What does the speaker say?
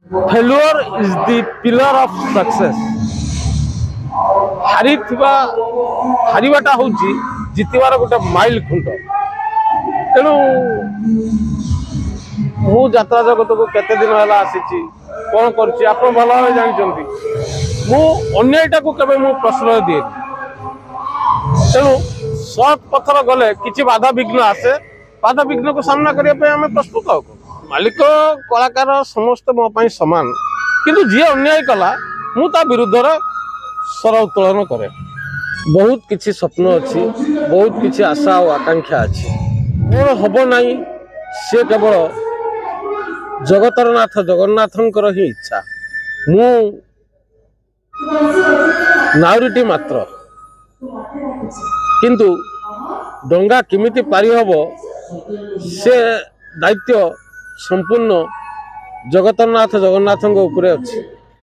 Failure is the pillar of success. हारिबाटा हूँ जितबार गोटे माइल खुंट। तेणु मु यात्रा जगत को केते दिन है आसी कौन कर भल भाव जानते मुन्यायटा को केवे मु प्रश्रय दिए। तेणु सत् पथर गले किसी बाधा विघ्न आसे, बाधा विघ्न को सामना करने आम प्रस्तुत हो। मालिक कलाकार समस्त मो सामान, किंतु जी अन्याय कला मुता विरुद्ध स्वर उत्तोलन करे। बहुत किछि स्वप्न अच्छी, बहुत किछि आशा और आकांक्षा अच्छी। मोर हम ना सी केवल जगतर नाथ जगन्नाथंकर ही इच्छा। मु नाउरीटी मात्र, किंतु डंगा किमिति पारी हबो से दायित्व संपूर्ण जगतरनाथ जगन्नाथ उपरे अच्छी।